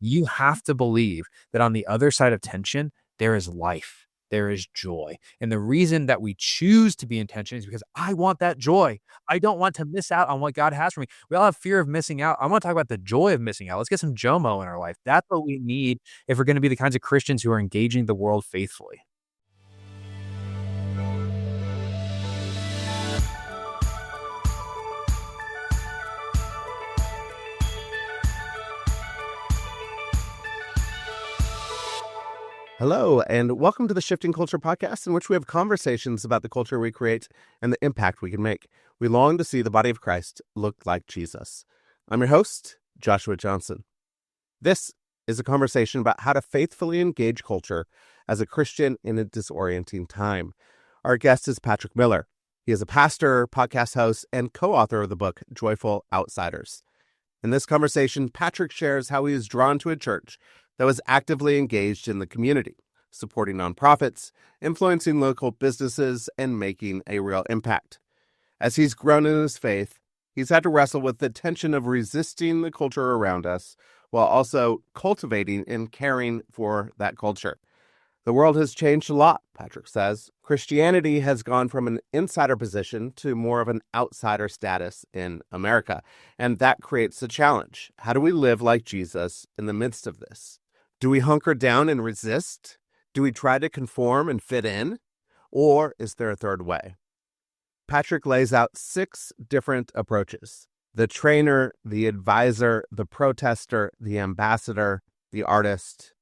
You have to believe that on the other side of tension, there is life, there is joy. And the reason that we choose to be in tension is because I want that joy. I don't want to miss out on what God has for me. We all have fear of missing out. I want to talk about the joy of missing out. Let's get some JOMO in our life. That's what we need if we're going to be the kinds of Christians who are engaging the world faithfully. Hello, and welcome to the Shifting Culture podcast, in which we have conversations about the culture we create and the impact we can make. We long to see the body of Christ look like Jesus. I'm your host, Joshua Johnson. This is a conversation about how to faithfully engage culture as a Christian in a disorienting time. Our guest is Patrick Miller. He is a pastor, podcast host, and co-author of the book, Joyful Outsiders. In this conversation, Patrick shares how he is drawn to a church that was actively engaged in the community, supporting nonprofits, influencing local businesses, and making a real impact. As he's grown in his faith, he's had to wrestle with the tension of resisting the culture around us while also cultivating and caring for that culture. The world has changed a lot, Patrick says. Christianity has gone from an insider position to more of an outsider status in America, and that creates a challenge. How do we live like Jesus in the midst of this? Do we hunker down and resist? Do we try to conform and fit in? Or is there a third way? Patrick lays out 6 different approaches: the trainer, the advisor, the protester, the ambassador, the artist,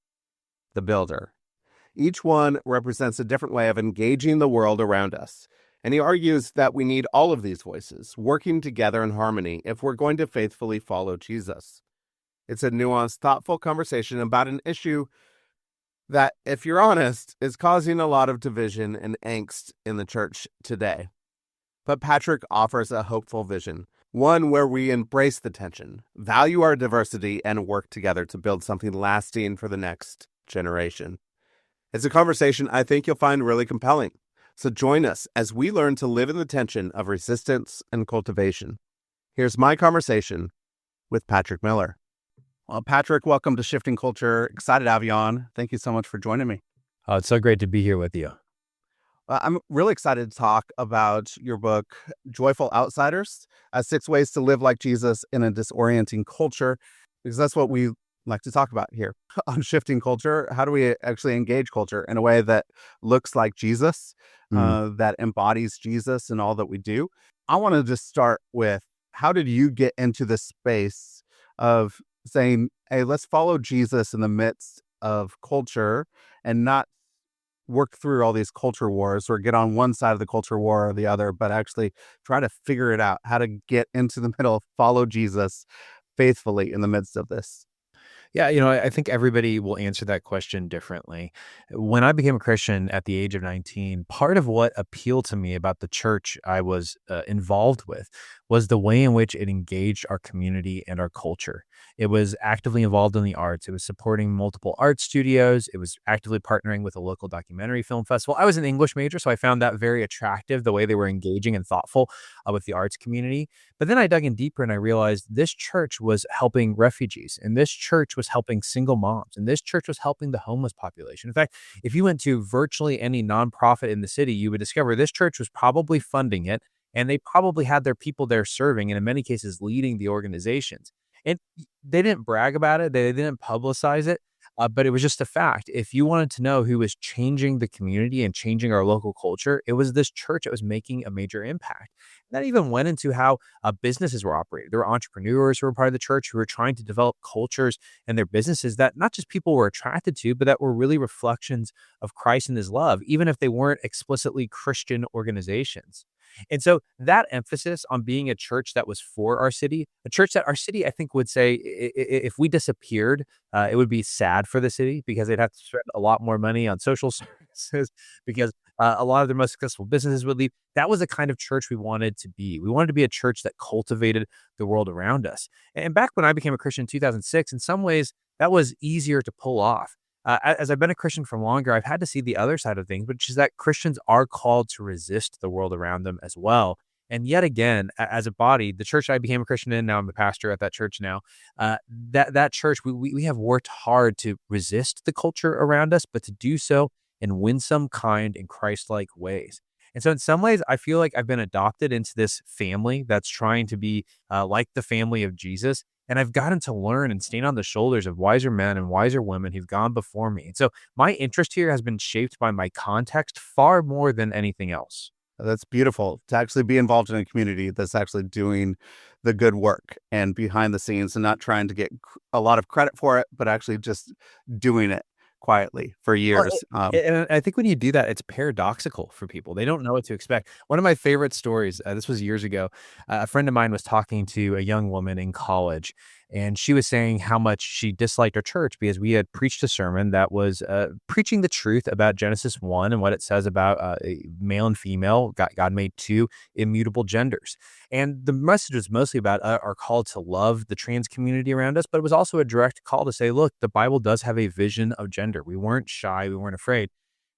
the builder. Each one represents a different way of engaging the world around us. And he argues that we need all of these voices working together in harmony if we're going to faithfully follow Jesus. It's a nuanced, thoughtful conversation about an issue that, if you're honest, is causing a lot of division and angst in the church today. But Patrick offers a hopeful vision, one where we embrace the tension, value our diversity, and work together to build something lasting for the next generation. It's a conversation I think you'll find really compelling. So join us as we learn to live in the tension of resistance and cultivation. Here's my conversation with Patrick Miller. Well, Patrick, welcome to Shifting Culture. Excited to have you on. Thank you so much for joining me. Oh, it's so great to be here with you. I'm really excited to talk about your book, Joyful Outsiders, 6 Ways to Live Like Jesus in a Disorienting Culture, because that's what we like to talk about here on Shifting Culture. How do we actually engage culture in a way that looks like Jesus, that embodies Jesus in all that we do? I want to just start with, how did you get into the space of saying, hey, let's follow Jesus in the midst of culture and not work through all these culture wars or get on one side of the culture war or the other, but actually try to figure it out, how to get into the middle, follow Jesus faithfully in the midst of this? Yeah, I think everybody will answer that question differently. When I became a Christian at the age of 19, part of what appealed to me about the church I was involved with was the way in which it engaged our community and our culture. It was actively involved in the arts. It was supporting multiple art studios. It was actively partnering with a local documentary film festival. I was an English major, so I found that very attractive, the way they were engaging and thoughtful with the arts community. But then I dug in deeper and I realized this church was helping refugees, and this church was helping single moms, and this church was helping the homeless population. In fact, if you went to virtually any nonprofit in the city, you would discover this church was probably funding it, and they probably had their people there serving, and in many cases leading the organizations. And they didn't brag about it, they didn't publicize it, but it was just a fact. If you wanted to know who was changing the community and changing our local culture, it was this church that was making a major impact. And that even went into how businesses were operated. There were entrepreneurs who were part of the church who were trying to develop cultures and their businesses that not just people were attracted to, but that were really reflections of Christ and his love, even if they weren't explicitly Christian organizations. And so that emphasis on being a church that was for our city, a church that our city, I think, would say if we disappeared, it would be sad for the city because they'd have to spend a lot more money on social services because a lot of their most successful businesses would leave. That was the kind of church we wanted to be. We wanted to be a church that cultivated the world around us. And back when I became a Christian in 2006, in some ways, that was easier to pull off. As I've been a Christian for longer, I've had to see the other side of things, which is that Christians are called to resist the world around them as well. And yet again, as a body, the church I became a Christian in, now I'm a pastor at that church now. That church, we have worked hard to resist the culture around us, but to do so in winsome, kind, and Christ-like ways. And so in some ways, I feel like I've been adopted into this family that's trying to be like the family of Jesus. And I've gotten to learn and stand on the shoulders of wiser men and wiser women who've gone before me. And so my interest here has been shaped by my context far more than anything else. That's beautiful to actually be involved in a community that's actually doing the good work and behind the scenes and not trying to get a lot of credit for it, but actually just doing it quietly for Well, years. and I think when you do that, it's paradoxical for people. They don't know what to expect. One of my favorite stories, this was years ago. A friend of mine was talking to a young woman in college, and she was saying how much she disliked our church because we had preached a sermon that was preaching the truth about Genesis 1 and what it says about male and female. God made two immutable genders. And the message was mostly about our call to love the trans community around us, but it was also a direct call to say, look, the Bible does have a vision of gender. We weren't shy, we weren't afraid.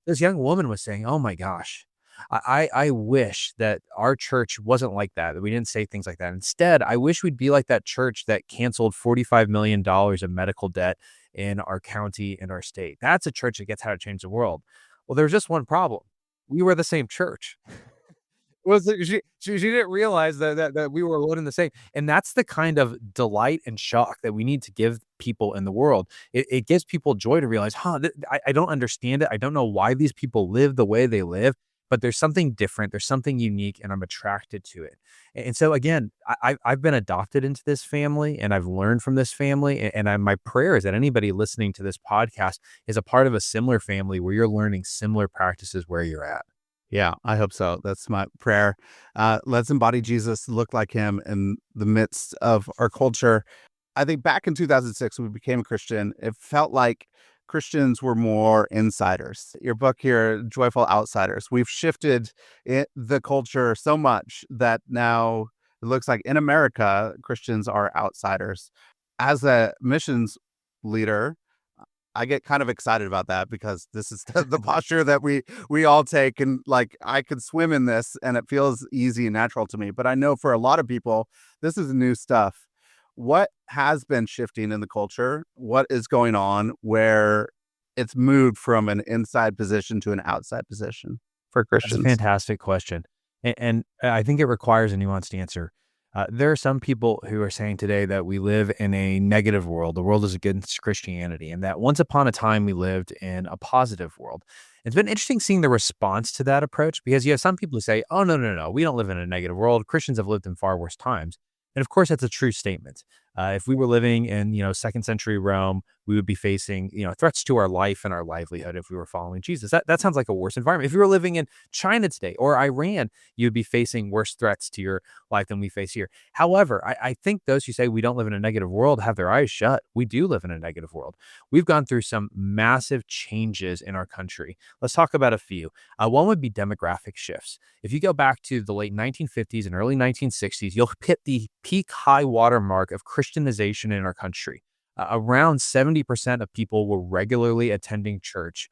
This young woman was saying, oh my gosh, I wish that our church wasn't like that we didn't say things like that. Instead, I wish we'd be like that church that canceled $45 million of medical debt in our county and our state. That's a church that gets how to change the world. Well, there's just one problem. We were the same church. Was it she didn't realize that we were one and the same, and that's the kind of delight and shock that we need to give people in the world. It gives people joy to realize, "Huh, I don't understand it. I don't know why these people live the way they live, but there's something different, there's something unique, and I'm attracted to it." And so again, I've been adopted into this family, and I've learned from this family, and my prayer is that anybody listening to this podcast is a part of a similar family where you're learning similar practices where you're at. Yeah, I hope so. That's my prayer. Let's embody Jesus, look like him in the midst of our culture. I think back in 2006, when we became a Christian, it felt like Christians were more insiders. Your book here, Joyful Outsiders, we've shifted the culture so much that now it looks like in America, Christians are outsiders. As a missions leader, I get kind of excited about that because this is the posture that we all take, and like I could swim in this and it feels easy and natural to me. But I know for a lot of people, this is new stuff. What has been shifting in the culture? What is going on where it's moved from an inside position to an outside position for That's a Christians? fantastic question, and I think it requires a nuanced answer. There are some people who are saying today that we live in a negative world. The world is against Christianity, and that once upon a time we lived in a positive world. It's been interesting seeing the response to that approach because you have some people who say, "Oh no, no, no, we don't live in a negative world. Christians have lived in far worse times." And of course, that's a true statement. If we were living in, second century Rome, we would be facing, threats to our life and our livelihood if we were following Jesus. That sounds like a worse environment. If you were living in China today or Iran, you'd be facing worse threats to your life than we face here. However, I think those who say we don't live in a negative world have their eyes shut. We do live in a negative world. We've gone through some massive changes in our country. Let's talk about a few. One would be demographic shifts. If you go back to the late 1950s and early 1960s, you'll hit the peak high water mark of Christianization in our country. Around 70% of people were regularly attending church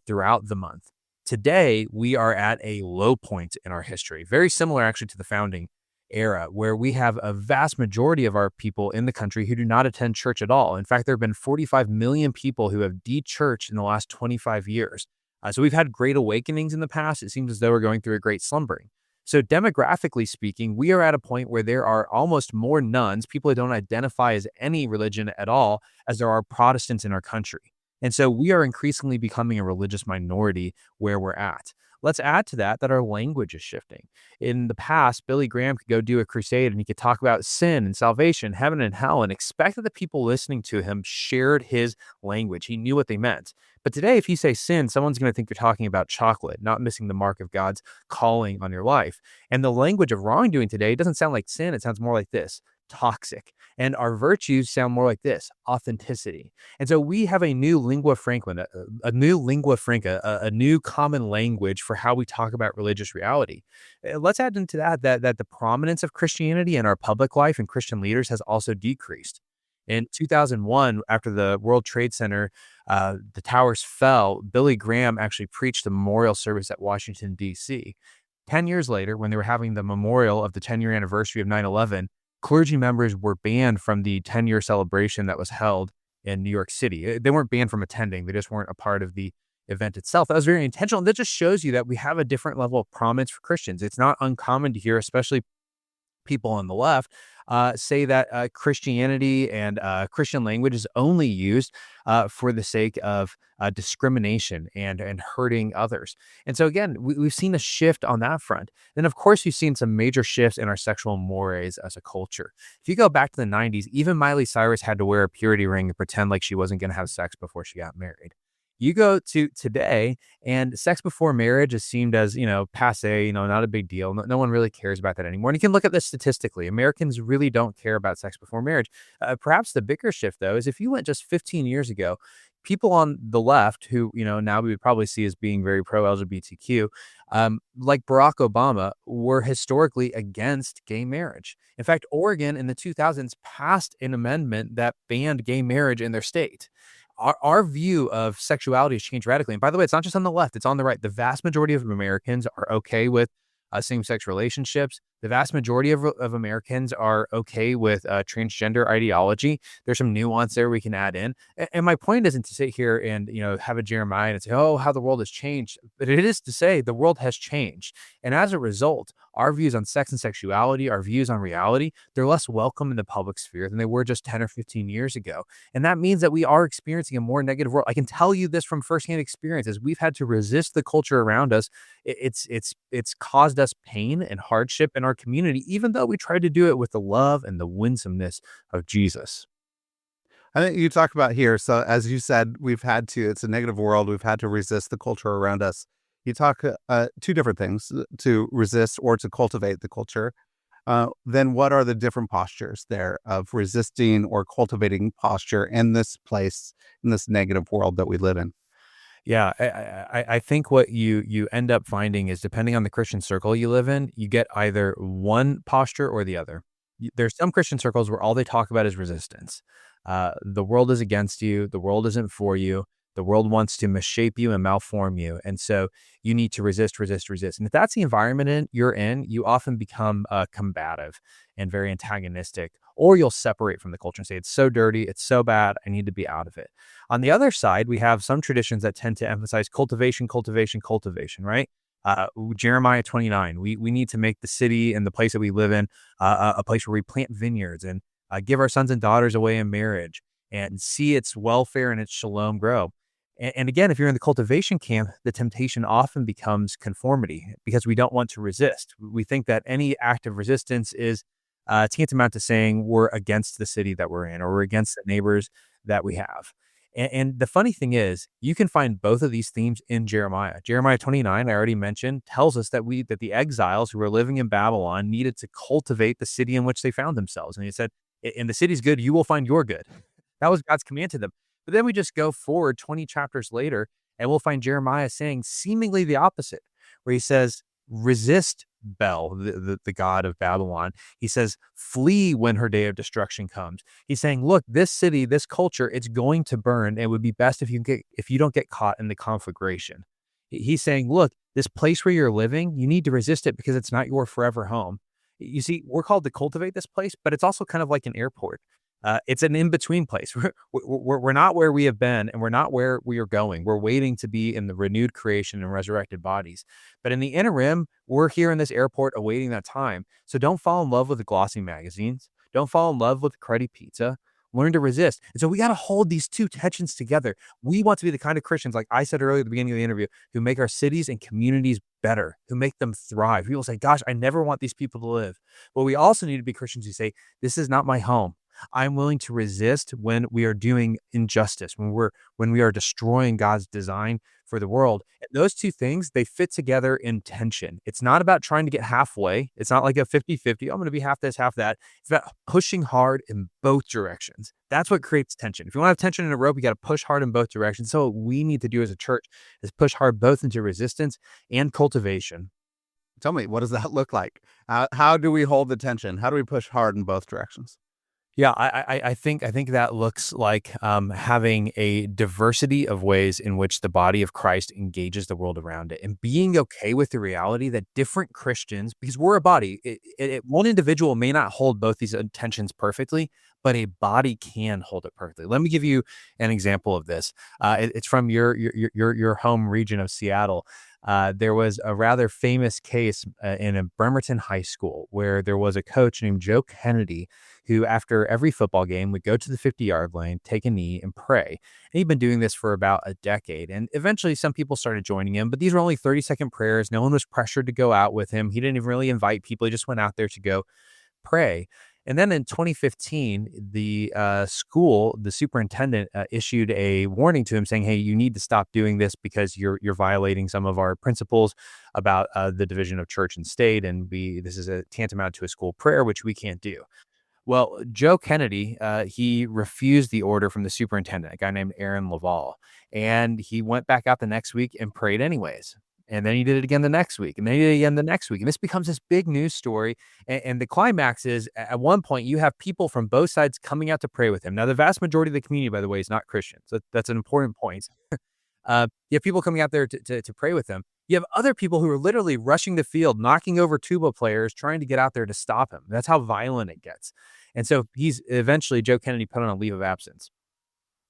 throughout the month. Today, we are at a low point in our history, very similar actually to the founding era, where we have a vast majority of our people in the country who do not attend church at all. In fact, there have been 45 million people who have de-churched in the last 25 years. So we've had great awakenings in the past. It seems as though we're going through a great slumbering. So demographically speaking, we are at a point where there are almost more nones, people who don't identify as any religion at all, as there are Protestants in our country. And so we are increasingly becoming a religious minority where we're at. Let's add to that our language is shifting. In the past, Billy Graham could go do a crusade and he could talk about sin and salvation, heaven and hell, and expect that the people listening to him shared his language. He knew what they meant. But today, if you say sin, someone's going to think you're talking about chocolate, not missing the mark of God's calling on your life. And the language of wrongdoing today doesn't sound like sin. It sounds more like this: toxic. And our virtues sound more like this: authenticity. And so we have a new lingua franca, a new common language for how we talk about religious reality. Let's add into that the prominence of Christianity in our public life and Christian leaders has also decreased. In 2001, after the World Trade Center, the towers fell, Billy Graham actually preached a memorial service at Washington, D.C. 10 years later, when they were having the memorial of the 10-year anniversary of 9/11, clergy members were banned from the 10-year celebration that was held in New York City. They weren't banned from attending, they just weren't a part of the event itself. That was very intentional. And that just shows you that we have a different level of prominence for Christians. It's not uncommon to hear, especially people on the left say that Christianity and Christian language is only used for the sake of discrimination and hurting others. And so again, we've seen a shift on that front. Then of course you've seen some major shifts in our sexual mores as a culture. If you go back to the 90s, even Miley Cyrus had to wear a purity ring and pretend like she wasn't going to have sex before she got married. You go to today, and sex before marriage is seen as, passe, not a big deal. No one really cares about that anymore. And you can look at this statistically. Americans really don't care about sex before marriage. Perhaps the bigger shift, though, is if you went just 15 years ago, people on the left who, now we would probably see as being very pro LGBTQ, like Barack Obama, were historically against gay marriage. In fact, Oregon in the 2000s passed an amendment that banned gay marriage in their state. Our view of sexuality has changed radically. And by the way, it's not just on the left, it's on the right. The vast majority of Americans are okay with same-sex relationships. The vast majority of Americans are okay with transgender ideology. There's some nuance there we can add in. And my point isn't to sit here and, have a Jeremiah and say, oh, how the world has changed. But it is to say the world has changed. And as a result, our views on sex and sexuality, our views on reality, they're less welcome in the public sphere than they were just 10 or 15 years ago. And that means that we are experiencing a more negative world. I can tell you this from firsthand experience. As we've had to resist the culture around us, it's caused us pain and hardship in our community, even though we tried to do it with the love and the winsomeness of Jesus. I think you talk about here. So as you said, it's a negative world. We've had to resist the culture around us. You talk two different things: to resist or to cultivate the culture. Then what are the different postures there of resisting or cultivating posture in this place, in this negative world that we live in? Yeah, I think what you end up finding is, depending on the Christian circle you live in, you get either one posture or the other. There's some Christian circles where all they talk about is resistance. The world is against you. The world isn't for you. The world wants to misshape you and malform you. And so you need to resist, resist, resist. And if that's the environment you're in, you often become combative and very antagonistic, or you'll separate from the culture and say, it's so dirty, it's so bad, I need to be out of it. On the other side, we have some traditions that tend to emphasize cultivation, cultivation, cultivation, right? Jeremiah 29, we need to make the city and the place that we live in a place where we plant vineyards and give our sons and daughters away in marriage and see its welfare and its shalom grow. And again, if you're in the cultivation camp, the temptation often becomes conformity because we don't want to resist. We think that any act of resistance is tantamount to saying we're against the city that we're in or we're against the neighbors that we have. And the funny thing is, you can find both of these themes in Jeremiah. Jeremiah 29, I already mentioned, tells us that the exiles who were living in Babylon needed to cultivate the city in which they found themselves. And he said, "And the city's good, you will find your good." That was God's command to them. But then we just go forward 20 chapters later, and we'll find Jeremiah saying seemingly the opposite, where he says, resist Bel, the god of Babylon. He says, flee when her day of destruction comes. He's saying, look, this city, this culture, it's going to burn. It would be best if you don't get caught in the conflagration. He's saying, look, this place where you're living, you need to resist it because it's not your forever home. You see, we're called to cultivate this place, but it's also kind of like an airport. It's an in-between place. We're not where we have been, and we're not where we are going. We're waiting to be in the renewed creation and resurrected bodies. But in the interim, we're here in this airport awaiting that time. So don't fall in love with the glossy magazines. Don't fall in love with cruddy pizza. Learn to resist. And so we got to hold these two tensions together. We want to be the kind of Christians, like I said earlier at the beginning of the interview, who make our cities and communities better, who make them thrive. People say, gosh, I never want these people to live. But we also need to be Christians who say, this is not my home. I'm willing to resist when we are doing injustice, when we are destroying God's design for the world. And those two things, they fit together in tension. It's not about trying to get halfway. It's not like a 50-50. I'm going to be half this, half that. It's about pushing hard in both directions. That's what creates tension. If you want to have tension in a rope, you got to push hard in both directions. So what we need to do as a church is push hard both into resistance and cultivation. Tell me, what does that look like? How do we hold the tension? How do we push hard in both directions? Yeah, I think that looks like having a diversity of ways in which the body of Christ engages the world around it, and being okay with the reality that different Christians, because we're a body, one individual may not hold both these intentions perfectly, but a body can hold it perfectly. Let me give you an example of this. It's from your home region of Seattle. There was a rather famous case in a Bremerton High School where there was a coach named Joe Kennedy who, after every football game, would go to the 50-yard line, take a knee, and pray. And he'd been doing this for about a decade. And eventually, some people started joining him, but these were only 30-second prayers. No one was pressured to go out with him. He didn't even really invite people. He just went out there to go pray. And then in 2015, the superintendent issued a warning to him saying, "Hey, you need to stop doing this because you're violating some of our principles about the division of church and state, and this is a tantamount to a school prayer, which we can't do." Well, Joe Kennedy, he refused the order from the superintendent, a guy named Aaron Laval, and he went back out the next week and prayed anyways. And then he did it again the next week, and then he did it again the next week. And this becomes this big news story. And the climax is at one point, you have people from both sides coming out to pray with him. Now, the vast majority of the community, by the way, is not Christian. So that's an important point. You have people coming out there to pray with him. You have other people who are literally rushing the field, knocking over tuba players, trying to get out there to stop him. That's how violent it gets. And so he's eventually, Joe Kennedy put on a leave of absence.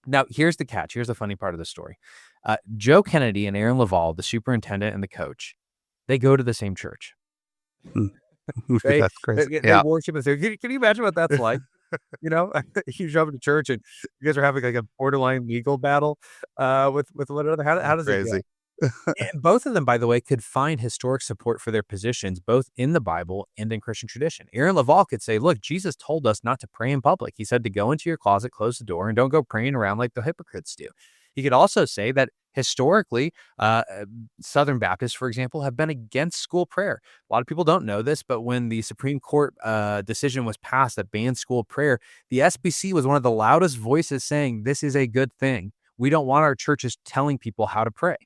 Now, here's the catch. Here's the funny part of the story. Joe Kennedy and Aaron Laval, the superintendent and the coach, they go to the same church. Hmm. They That's crazy. they Yeah. worship and say, can you imagine what that's like? You know, you show up to church and you guys are having like a borderline legal battle with one another. How does it go? Crazy. And both of them, by the way, could find historic support for their positions, both in the Bible and in Christian tradition. Aaron Laval could say, look, Jesus told us not to pray in public. He said to go into your closet, close the door, and don't go praying around like the hypocrites do. He could also say that historically, Southern Baptists, for example, have been against school prayer. A lot of people don't know this, but when the Supreme Court decision was passed that banned school prayer, the SBC was one of the loudest voices saying this is a good thing. We don't want our churches telling people how to pray.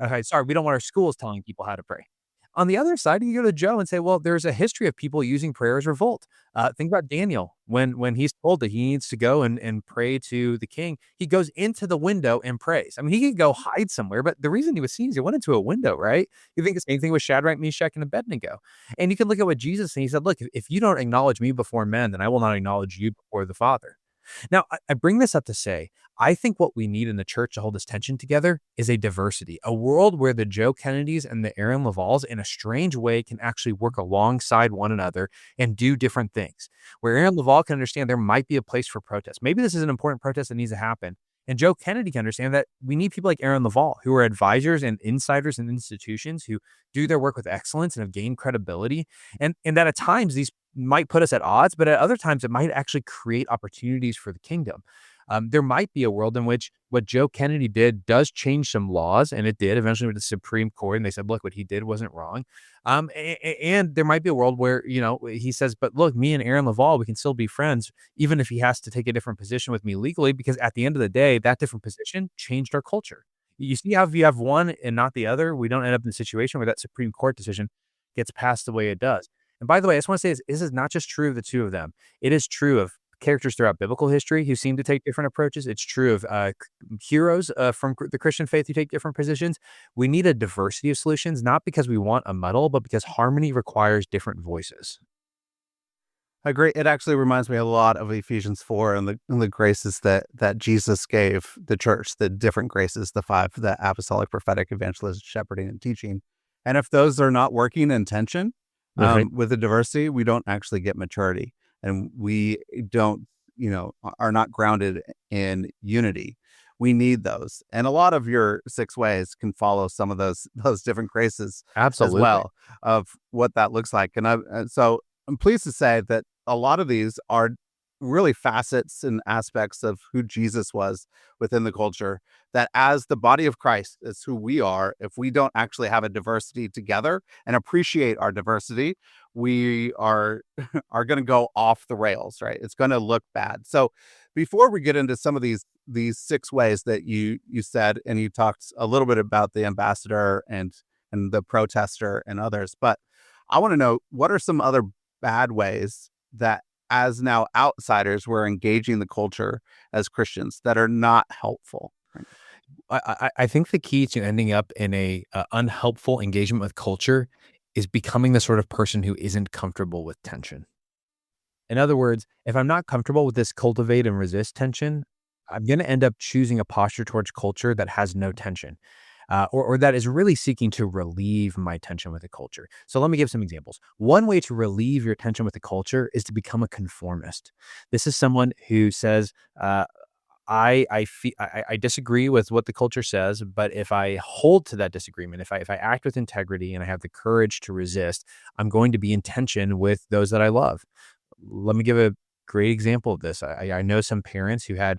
Okay, sorry, we don't want our schools telling people how to pray. On the other side, you go to Joe and say, well, there's a history of people using prayer as revolt. Think about Daniel when he's told that he needs to go and pray to the king. He goes into the window and prays. I mean, he could go hide somewhere, but the reason he was seen is he went into a window, right? You think the same thing with Shadrach, Meshach, and Abednego. And you can look at what Jesus said. He said, look, if you don't acknowledge me before men, then I will not acknowledge you before the Father. Now, I bring this up to say, I think what we need in the church to hold this tension together is a diversity, a world where the Joe Kennedys and the Aaron Lavals, in a strange way, can actually work alongside one another and do different things. Where Aaron Laval can understand there might be a place for protest. Maybe this is an important protest that needs to happen. And Joe Kennedy can understand that we need people like Aaron Laval, who are advisors and insiders in institutions who do their work with excellence and have gained credibility. And that at times these might put us at odds, but at other times it might actually create opportunities for the kingdom. There might be a world in which what Joe Kennedy did does change some laws, and it did eventually with the Supreme Court, and they said, look, what he did wasn't wrong. And there might be a world where, he says, but look, me and Aaron Laval, we can still be friends, even if he has to take a different position with me legally, because at the end of the day, that different position changed our culture. You see how if you have one and not the other, we don't end up in a situation where that Supreme Court decision gets passed the way it does. And by the way, I just want to say this is not just true of the two of them. It is true of characters throughout biblical history who seem to take different approaches. It's true of heroes from the Christian faith who take different positions. We need a diversity of solutions, not because we want a muddle, but because harmony requires different voices. I agree. It actually reminds me a lot of Ephesians 4 and the graces that Jesus gave the church, the different graces, the five, the apostolic, prophetic, evangelism, shepherding, and teaching. And if those are not working in tension Right. with the diversity, we don't actually get maturity, and we don't, are not grounded in unity. We need those, and a lot of your 6 ways can follow some of those different graces as Absolutely. well of what that looks like. And so I'm pleased to say that a lot of these are really facets and aspects of who Jesus was within the culture, that as the body of Christ is who we are. If we don't actually have a diversity together and appreciate our diversity, we are are going to go off the rails, right? It's going to look bad. So before we get into some of these 6 ways that you said, and you talked a little bit about the ambassador and the protester and others, but I want to know, what are some other bad ways that as now outsiders, we're engaging the culture as Christians that are not helpful. Right? I think the key to ending up in a unhelpful engagement with culture is becoming the sort of person who isn't comfortable with tension. In other words, if I'm not comfortable with this cultivate and resist tension, I'm going to end up choosing a posture towards culture that has no tension, or that is really seeking to relieve my tension with the culture. So let me give some examples. One way to relieve your tension with the culture is to become a conformist. This is someone who says, I disagree with what the culture says, but if I hold to that disagreement, if I act with integrity and I have the courage to resist, I'm going to be in tension with those that I love. Let me give a great example of this. I know some parents who had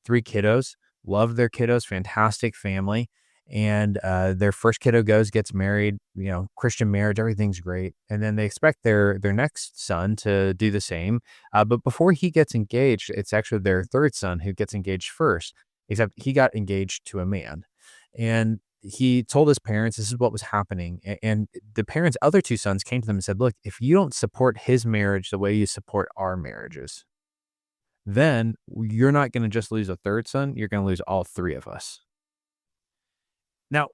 3 kiddos, love their kiddos, fantastic family, and, their first kiddo gets married, Christian marriage, everything's great, and then they expect their next son to do the same, but before he gets engaged, it's actually their 3rd son who gets engaged first, except he got engaged to a man, and he told his parents this is what was happening, and the parents' other 2 sons came to them and said, "Look, if you don't support his marriage the way you support our marriages, then you're not gonna just lose a 3rd son, you're gonna lose all 3 of us." Now,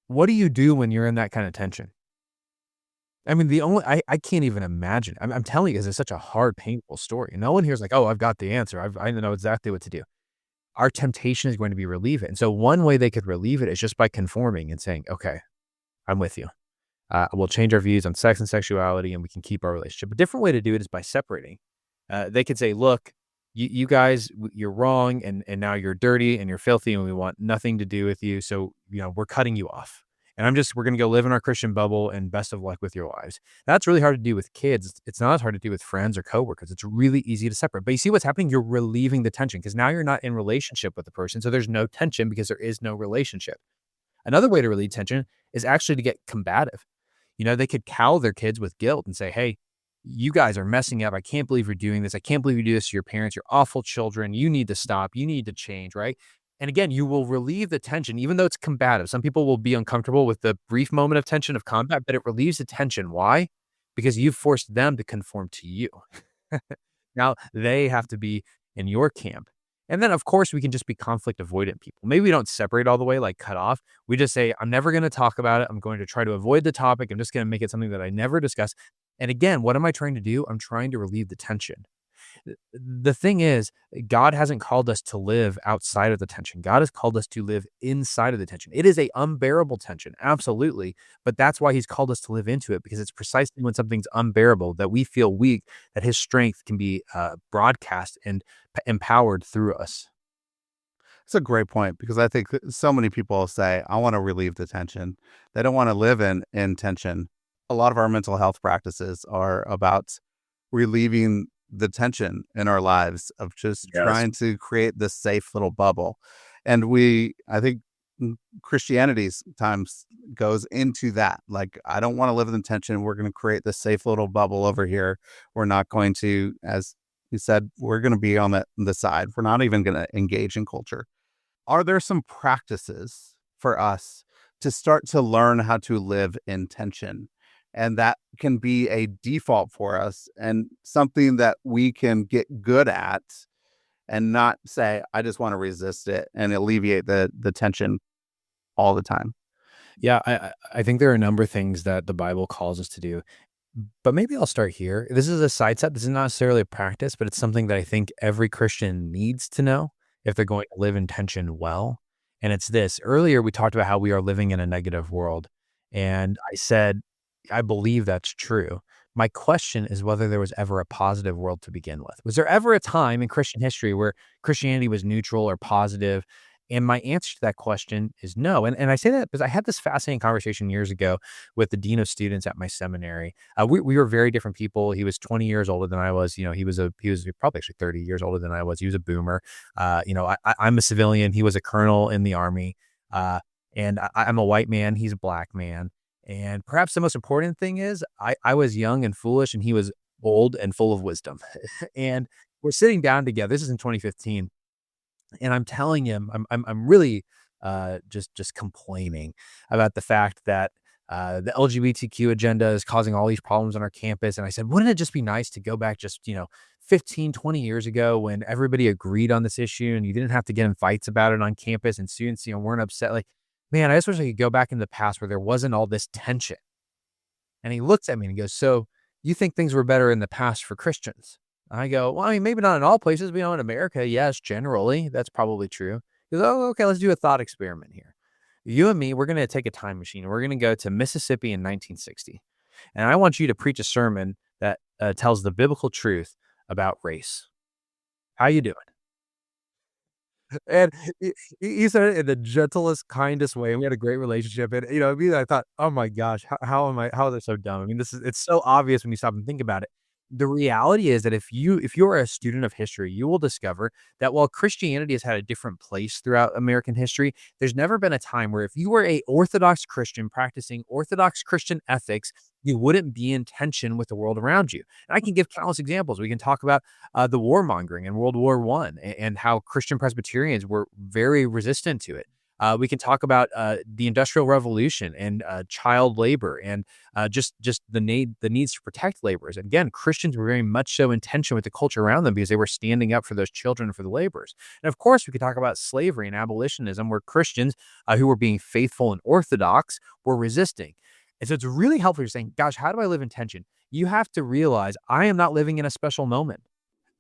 what do you do when you're in that kind of tension? I mean, I can't even imagine. I'm telling you, 'cause it's such a hard, painful story. No one here is like, "Oh, I've got the answer. I know exactly what to do." Our temptation is going to be relieve it, and so one way they could relieve it is just by conforming and saying, "Okay, I'm with you. We'll change our views on sex and sexuality, and we can keep our relationship." A different way to do it is by separating. They could say, "Look, you guys, you're wrong, and now you're dirty and you're filthy, and we want nothing to do with you. So we're cutting you off, and we're gonna go live in our Christian bubble, and best of luck with your lives." That's really hard to do with kids. It's not as hard to do with friends or coworkers. It's really easy to separate. But you see what's happening? You're relieving the tension because now you're not in relationship with the person, so there's no tension because there is no relationship. Another way to relieve tension is actually to get combative. They could cow their kids with guilt and say, "Hey, you guys are messing up. I can't believe you're doing this. I can't believe you do this to your parents. You're awful children. You need to stop. You need to change," right? And again, you will relieve the tension, even though it's combative. Some people will be uncomfortable with the brief moment of tension of combat, but it relieves the tension. Why? Because you've forced them to conform to you. Now they have to be in your camp. And then, of course, we can just be conflict avoidant people. Maybe we don't separate all the way, like cut off. We just say, "I'm never going to talk about it. I'm going to try to avoid the topic. I'm just going to make it something that I never discuss." And again, what am I trying to do? I'm trying to relieve the tension. The thing is, God hasn't called us to live outside of the tension. God has called us to live inside of the tension. It is a unbearable tension, absolutely, but that's why he's called us to live into it, because it's precisely when something's unbearable that we feel weak, that his strength can be broadcast and empowered through us. It's a great point because I think that so many people say, I want to relieve the tension. They don't want to live in tension. A lot of our mental health practices are about relieving the tension in our lives of just Yes. trying to create this safe little bubble. And I think Christianity's times goes into that. Like, I don't want to live in tension. We're going to create this safe little bubble over here. We're not going to, as you said, we're going to be on the side. We're not even going to engage in culture. Are there some practices for us to start to learn how to live in tension? And that can be a default for us and something that we can get good at and not say, I just want to resist it and alleviate the tension all the time. Yeah, I think there are a number of things that the Bible calls us to do. But maybe I'll start here. This is a side step. This is not necessarily a practice, but it's something that I think every Christian needs to know if they're going to live in tension well. And it's this. Earlier, we talked about how we are living in a negative world. And I said, I believe that's true. My question is whether there was ever a positive world to begin with. Was there ever a time in Christian history where Christianity was neutral or positive? And my answer to that question is no. And I say that because I had this fascinating conversation years ago with the dean of students at my seminary. We were very different people. He was 20 years older than I was. He was probably actually 30 years older than I was. He was a boomer. I'm a civilian. He was a colonel in the army. And I'm a white man. He's a black man. And perhaps the most important thing is I was young and foolish, and he was old and full of wisdom. And we're sitting down together. This is in 2015, and I'm telling him I'm really just complaining about the fact that the LGBTQ agenda is causing all these problems on our campus. And I said, wouldn't it just be nice to go back just 15, 20 years ago when everybody agreed on this issue and you didn't have to get in fights about it on campus and students, weren't upset. Like, man, I just wish I could go back in the past where there wasn't all this tension. And he looks at me and he goes, "So you think things were better in the past for Christians?" I go, "Well, I mean, maybe not in all places, but in America, yes, generally, that's probably true." He goes, "Oh, okay, let's do a thought experiment here. You and me, we're going to take a time machine and we're going to go to Mississippi in 1960. And I want you to preach a sermon that tells the biblical truth about race. How you doing?" And he said it in the gentlest, kindest way. We had a great relationship, and, I thought, "Oh my gosh, how is it so dumb?" I mean, it's so obvious when you stop and think about it. The reality is that if you are a student of history, you will discover that while Christianity has had a different place throughout American history, there's never been a time where if you were a Orthodox Christian practicing Orthodox Christian ethics, you wouldn't be in tension with the world around you. And I can give countless examples. We can talk about the warmongering in World War One and how Christian Presbyterians were very resistant to it. We can talk about the Industrial Revolution and child labor and just the needs to protect laborers. And again, Christians were very much so in tension with the culture around them because they were standing up for those children and for the laborers. And of course, we could talk about slavery and abolitionism, where Christians who were being faithful and orthodox were resisting. And so it's really helpful. You're saying, "Gosh, how do I live in tension?" You have to realize I am not living in a special moment.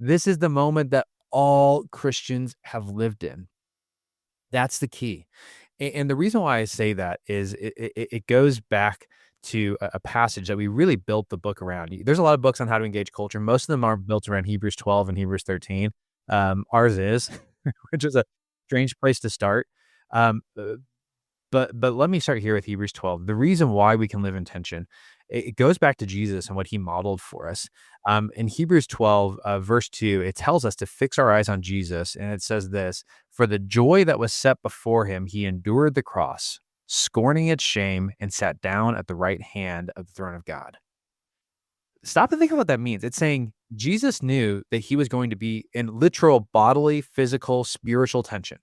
This is the moment that all Christians have lived in. That's the key. And the reason why I say that is it goes back to a passage that we really built the book around. There's a lot of books on how to engage culture. Most of them are built around Hebrews 12 and Hebrews 13. Ours is, which is a strange place to start. Um, uh, but let me start here with Hebrews 12. The reason why we can live in tension, it goes back to Jesus and what he modeled for us. In Hebrews 12, verse 2, it tells us to fix our eyes on Jesus. And it says this: "For the joy that was set before him, he endured the cross, scorning its shame, and sat down at the right hand of the throne of God." Stop and think of what that means. It's saying Jesus knew that he was going to be in literal bodily, physical, spiritual tension.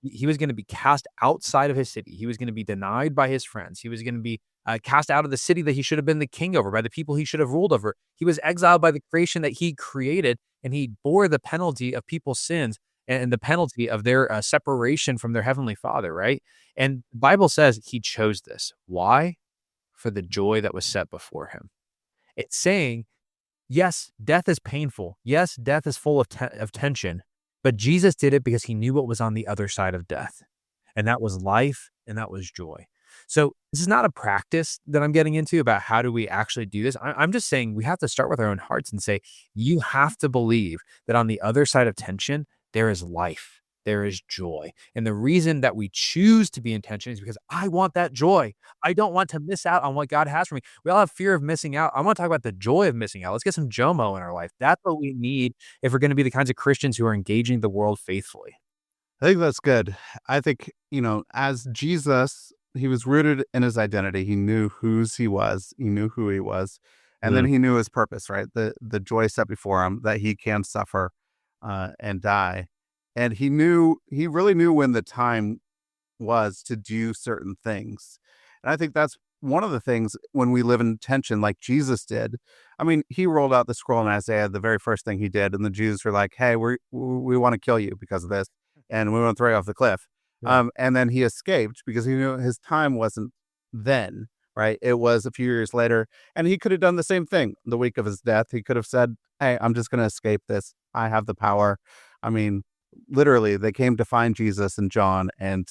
He was gonna be cast outside of his city. He was gonna be denied by his friends. He was gonna be, cast out of the city that he should have been the king over, by the people he should have ruled over. He was exiled by the creation that he created, and he bore the penalty of people's sins and the penalty of their, separation from their heavenly Father, right? And the Bible says he chose this. Why? For the joy that was set before him. It's saying, yes, death is painful. Yes, death is full of tension, but Jesus did it because he knew what was on the other side of death, and that was life and that was joy. So this is not a practice that I'm getting into about how do we actually do this. I'm just saying we have to start with our own hearts and say, you have to believe that on the other side of tension, there is life, there is joy. And the reason that we choose to be in tension is because I want that joy. I don't want to miss out on what God has for me. We all have fear of missing out. I want to talk about the joy of missing out. Let's get some JOMO in our life. That's what we need if we're going to be the kinds of Christians who are engaging the world faithfully. I think that's good. I think, as Jesus, he was rooted in his identity. He knew whose he was, he knew who he was, and then Mm, he knew his purpose, right? The joy set before him that he can suffer and die. And he really knew when the time was to do certain things. And I think that's one of the things when we live in tension, like Jesus did. I mean, he rolled out the scroll in Isaiah, the very first thing he did, and the Jews were like, "Hey, we want to kill you because of this, and we want to throw you off the cliff." yeah. And then he escaped because he knew his time wasn't then, right? It was a few years later, and he could have done the same thing the week of his death. He could have said, "Hey, I'm just going to escape this. I have the power." I mean, literally, they came to find Jesus and John, and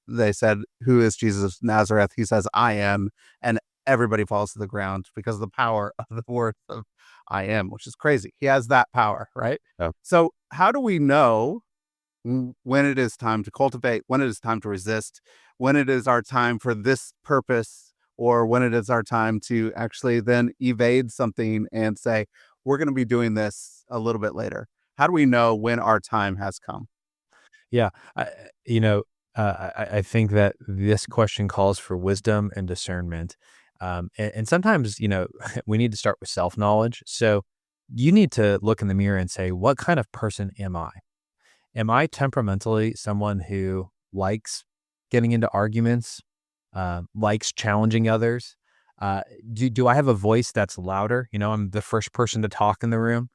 they said, "Who is Jesus of Nazareth?" He says, "I am," and everybody falls to the ground because of the power of the word of "I am," which is crazy. He has that power, right? Yeah. So, how do we know when it is time to cultivate, when it is time to resist, when it is our time for this purpose, or when it is our time to actually then evade something and say, "We're going to be doing this a little bit later"? How do we know when our time has come? Yeah. You know, I think that this question calls for wisdom and discernment. And sometimes, we need to start with self knowledge. So you need to look in the mirror and say, what kind of person am I? Am I temperamentally someone who likes getting into arguments, likes challenging others? Do I have a voice that's louder? I'm the first person to talk in the room.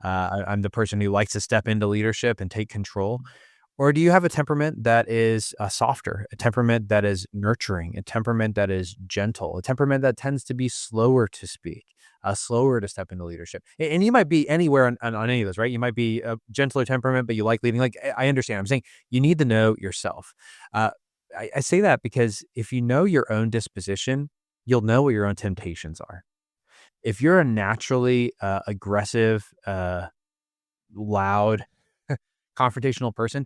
I'm the person who likes to step into leadership and take control? Or do you have a temperament that is softer, a temperament that is nurturing, a temperament that is gentle, a temperament that tends to be slower to speak, slower to step into leadership? And you might be anywhere on any of those, right? You might be a gentler temperament, but you like leading. Like, I understand. I'm saying you need to know yourself. Uh, I say that because if you know your own disposition, you'll know what your own temptations are. If you're a naturally aggressive, loud, confrontational person,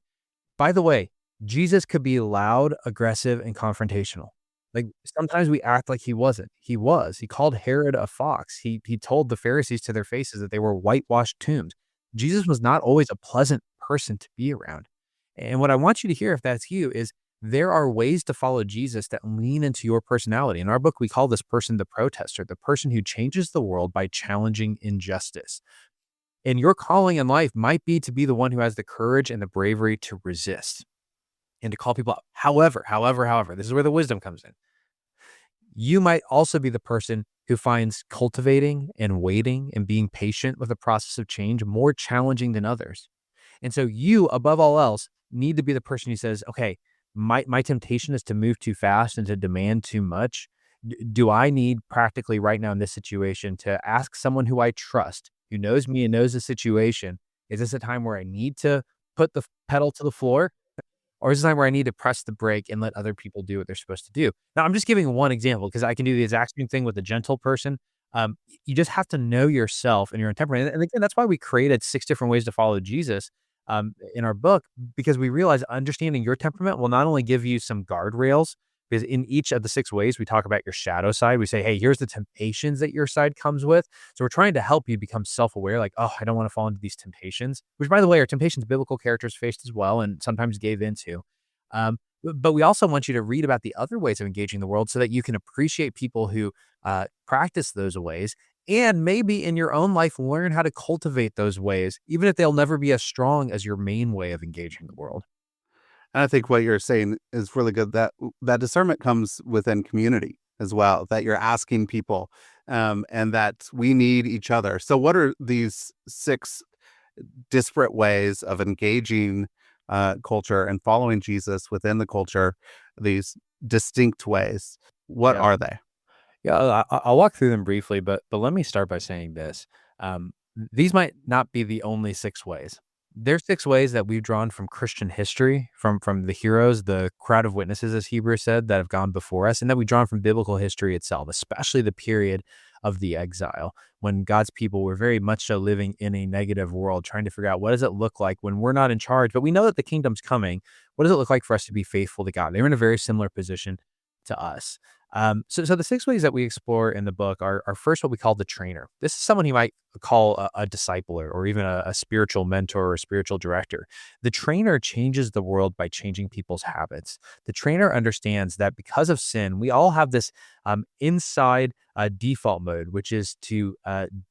by the way, Jesus could be loud, aggressive, and confrontational. Like, sometimes we act like he wasn't. He was. He called Herod a fox. He told the Pharisees to their faces that they were whitewashed tombs. Jesus was not always a pleasant person to be around. And what I want you to hear, if that's you, is there are ways to follow Jesus that lean into your personality. In our book, we call this person the protester, the person who changes the world by challenging injustice. And your calling in life might be to be the one who has the courage and the bravery to resist and to call people out. However, this is where the wisdom comes in. You might also be the person who finds cultivating and waiting and being patient with the process of change more challenging than others. And so you, above all else, need to be the person who says, okay, my temptation is to move too fast and to demand too much. Do I need practically right now in this situation to ask someone who I trust, who knows me and knows the situation, is this a time where I need to put the pedal to the floor? Or is it time where I need to press the brake and let other people do what they're supposed to do? Now, I'm just giving one example because I can do the exact same thing with a gentle person. You just have to know yourself and your own temperament. And again, that's why we created 6 different ways to follow Jesus in our book, because we realize understanding your temperament will not only give you some guardrails, because in each of the 6 ways, we talk about your shadow side. We say, hey, here's the temptations that your side comes with. So we're trying to help you become self-aware, like, oh, I don't want to fall into these temptations, which, by the way, are temptations biblical characters faced as well and sometimes gave into. But we also want you to read about the other ways of engaging the world so that you can appreciate people who practice those ways, and maybe in your own life learn how to cultivate those ways, even if they'll never be as strong as your main way of engaging the world. And I think what you're saying is really good, that that discernment comes within community as well, that you're asking people, and that we need each other. So what are these 6 disparate ways of engaging culture and following Jesus within the culture, these distinct ways? What Yeah. are they? Yeah, I'll walk through them briefly, but let me start by saying this. Um, these might not be the only 6 ways. There's 6 ways that we've drawn from Christian history, from the heroes, the crowd of witnesses, as Hebrews said, that have gone before us, and that we've drawn from biblical history itself, especially the period of the exile, when God's people were very much so living in a negative world, trying to figure out what does it look like when we're not in charge, but we know that the kingdom's coming. What does it look like for us to be faithful to God? They were in a very similar position to us. So the 6 ways that we explore in the book are first what we call the trainer. This is someone you might call a discipler or even a spiritual mentor or spiritual director. The trainer changes the world by changing people's habits. The trainer understands that because of sin, we all have this inside default mode, which is to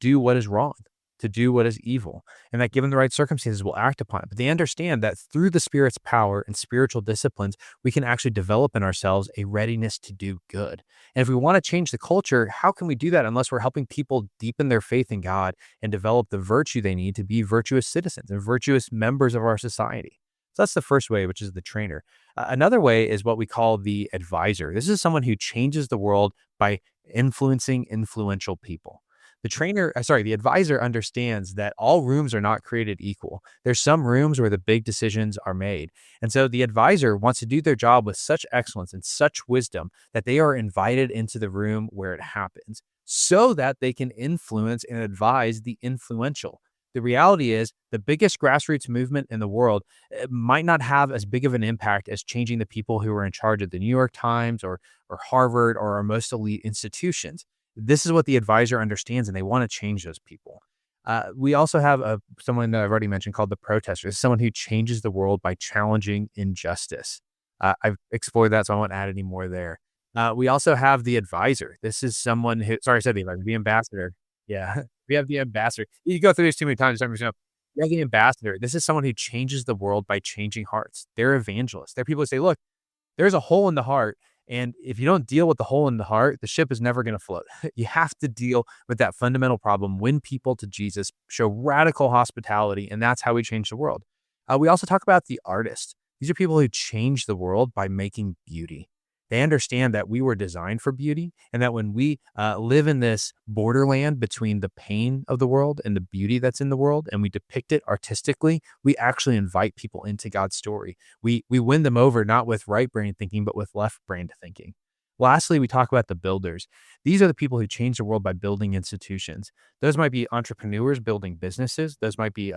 do what is wrong, to do what is evil, and that given the right circumstances, we'll act upon it. But they understand that through the Spirit's power and spiritual disciplines, we can actually develop in ourselves a readiness to do good. And if we want to change the culture, how can we do that unless we're helping people deepen their faith in God and develop the virtue they need to be virtuous citizens and virtuous members of our society? So that's the first way, which is the trainer. Another way is what we call the advisor. This is someone who changes the world by influencing influential people. The advisor understands that all rooms are not created equal. There's some rooms where the big decisions are made. And so the advisor wants to do their job with such excellence and such wisdom that they are invited into the room where it happens so that they can influence and advise the influential. The reality is the biggest grassroots movement in the world might not have as big of an impact as changing the people who are in charge of the New York Times or Harvard or our most elite institutions. This is what the advisor understands, and they want to change those people. We also have someone that I've already mentioned called the protester. This is someone who changes the world by challenging injustice. I've explored that, so I won't add any more there. We also have the advisor. This is someone who, sorry, I said the advisor, the ambassador. Yeah, we have the ambassador. You go through this too many times. We have the ambassador. This is someone who changes the world by changing hearts. They're evangelists. They're people who say, look, there's a hole in the heart, And if you don't deal with the hole in the heart, the ship is never going to float. You have to deal with that fundamental problem, win people to Jesus, show radical hospitality, and that's how we change the world. We also talk about the artist. These are people who change the world by making beauty. They understand that we were designed for beauty, and that when we live in this borderland between the pain of the world and the beauty that's in the world, and we depict it artistically, we actually invite people into God's story. We win them over not with right brain thinking, but with left brain thinking. Lastly, we talk about the builders. These are the people who change the world by building institutions. Those might be entrepreneurs building businesses. Those might be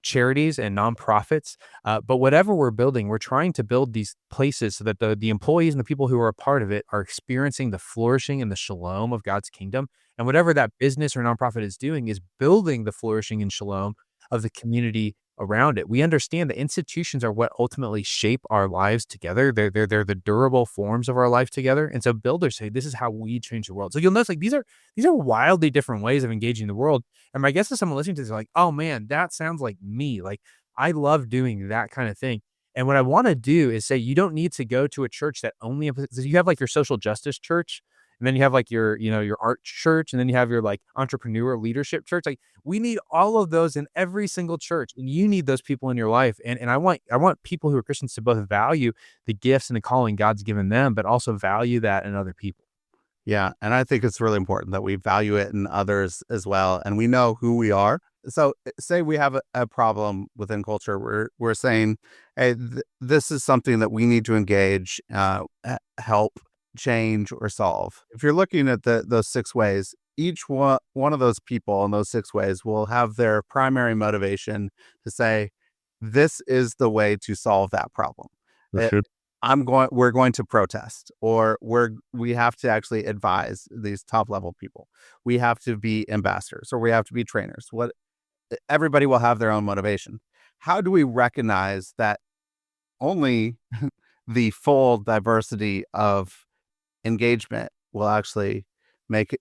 charities and nonprofits. But whatever we're building, we're trying to build these places so that the employees and the people who are a part of it are experiencing the flourishing and the shalom of God's kingdom. And whatever that business or nonprofit is doing is building the flourishing and shalom of the community around it. We understand that institutions are what ultimately shape our lives together. They're the durable forms of our life together. And so builders say this is how we change the world. So you'll notice like these are wildly different ways of engaging the world. And my guess is someone listening to this is like, oh man, that sounds like me. Like I love doing that kind of thing. And what I want to do is say you don't need to go to a church that only you have like your social justice church, and then you have like your art church, and then you have your like entrepreneur leadership church. Like we need all of those in every single church, and you need those people in your life. And I want people who are Christians to both value the gifts and the calling God's given them, but also value that in other people. Yeah. And I think it's really important that we value it in others as well. And we know who we are. So say we have a problem within culture. We're saying, hey, this is something that we need to engage, help change or solve. If you're looking at those 6 ways, each one of those people in those 6 ways will have their primary motivation to say, this is the way to solve that problem. For sure. We're going to protest, or we have to actually advise these top level people. We have to be ambassadors, or we have to be trainers. Everybody will have their own motivation. How do we recognize that only the full diversity of engagement will actually make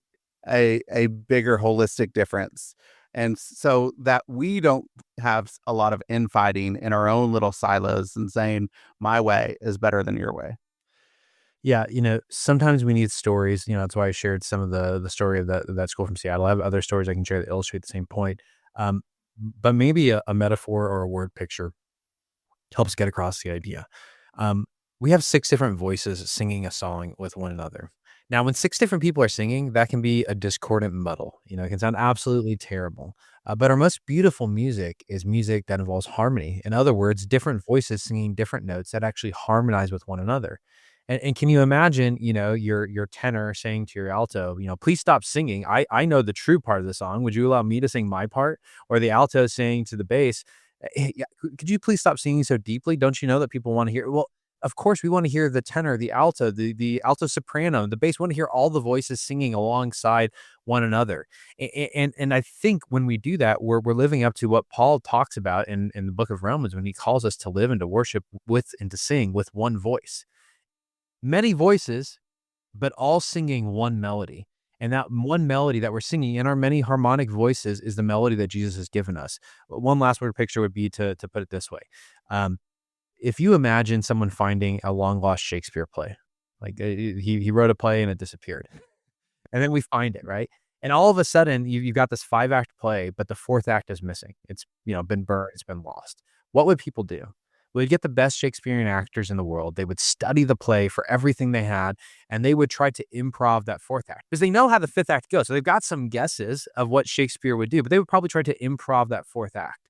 a bigger holistic difference? And so that we don't have a lot of infighting in our own little silos and saying, my way is better than your way. Yeah, sometimes we need stories. That's why I shared some of the story of that school from Seattle. I have other stories I can share that illustrate the same point. Um, but maybe a metaphor or a word picture helps get across the idea. Um, we have 6 different voices singing a song with one another. Now, when 6 different people are singing, that can be a discordant muddle. It can sound absolutely terrible. But our most beautiful music is music that involves harmony. In other words, different voices singing different notes that actually harmonize with one another. And can you imagine, your tenor saying to your alto, please stop singing. I know the true part of the song. Would you allow me to sing my part? Or the alto saying to the bass, "Hey, yeah, could you please stop singing so deeply? Don't you know that people want to hear?" Well, of course, we want to hear the tenor, the alto, the alto soprano, the bass. We want to hear all the voices singing alongside one another. And I think when we do that, we're living up to what Paul talks about in the book of Romans when he calls us to live and to worship with and to sing with one voice. Many voices, but all singing one melody. And that one melody that we're singing in our many harmonic voices is the melody that Jesus has given us. One last word picture would be to put it this way. Um, if you imagine someone finding a long lost Shakespeare play, like he wrote a play and it disappeared, and then we find it, right? And all of a sudden, you've got this 5-act play, but the 4th act is missing. It's been burned, it's been lost. What would people do? Well, they'd get the best Shakespearean actors in the world. They would study the play for everything they had, and they would try to improv that 4th act because they know how the 5th act goes. So they've got some guesses of what Shakespeare would do, but they would probably try to improv that 4th act.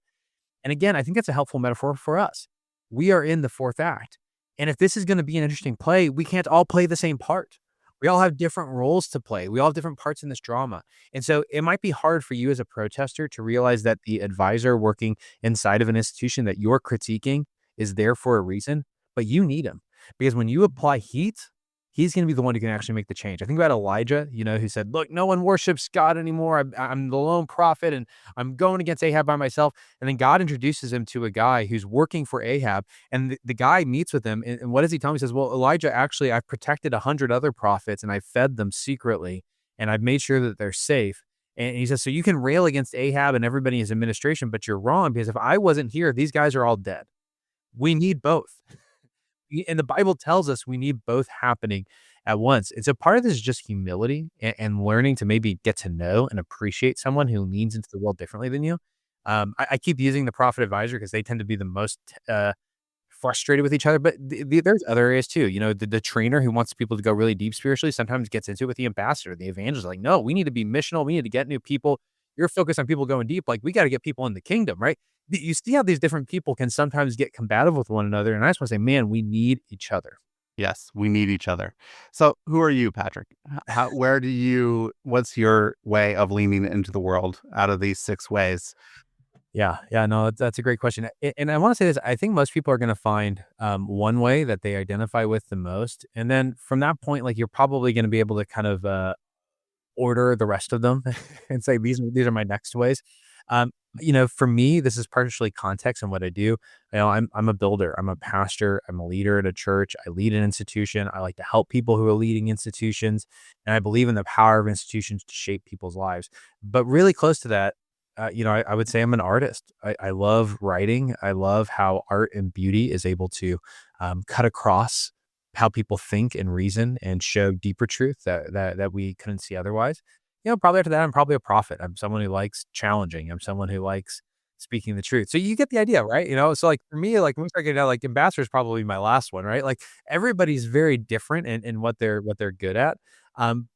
And again, I think that's a helpful metaphor for us. We are in the 4th act. And if this is going to be an interesting play, we can't all play the same part. We all have different roles to play. We all have different parts in this drama. And so it might be hard for you as a protester to realize that the advisor working inside of an institution that you're critiquing is there for a reason, but you need him because when you apply heat, he's going to be the one who can actually make the change. I think about Elijah, who said, look, no one worships God anymore. I'm the lone prophet and I'm going against Ahab by myself. And then God introduces him to a guy who's working for Ahab. And the guy meets with him. And what does he tell him? He says, well, Elijah, actually, I've protected 100 other prophets and I fed them secretly and I've made sure that they're safe. And he says, so you can rail against Ahab and everybody in his administration, but you're wrong because if I wasn't here, these guys are all dead. We need both. And the Bible tells us we need both happening at once. And so part of this is just humility and learning to maybe get to know and appreciate someone who leans into the world differently than you. I keep using the prophet advisor because they tend to be the most frustrated with each other, but there's other areas too. You know, the trainer who wants people to go really deep spiritually sometimes gets into it with the ambassador, the evangelist. Like, no, we need to be missional. We need to get new people. You're focused on people going deep. Like, we got to get people in the kingdom, right? You see how these different people can sometimes get combative with one another. And I just want to say, man, we need each other. Yes, we need each other. So, who are you, Patrick? What's your way of leaning into the world out of these 6 ways? Yeah, yeah, no, that's a great question. And I want to say this: I think most people are going to find one way that they identify with the most, and then from that point, like you're probably going to be able to kind of order the rest of them and say these are my next ways. Um, for me, this is partially context and what I do. I'm a builder, I'm a pastor, I'm a leader at a church. I lead an institution. I like to help people who are leading institutions, and I believe in the power of institutions to shape people's lives. But really close to that, I would say I'm an artist. I love writing. I love how art and beauty is able to cut across how people think and reason and show deeper truth that we couldn't see otherwise. Probably after that, I'm probably a prophet. I'm someone who likes challenging. I'm someone who likes speaking the truth. So you get the idea, right? So like for me, like when we start getting out, like ambassador is probably my last one, right? Like everybody's very different in what they're good at. Um,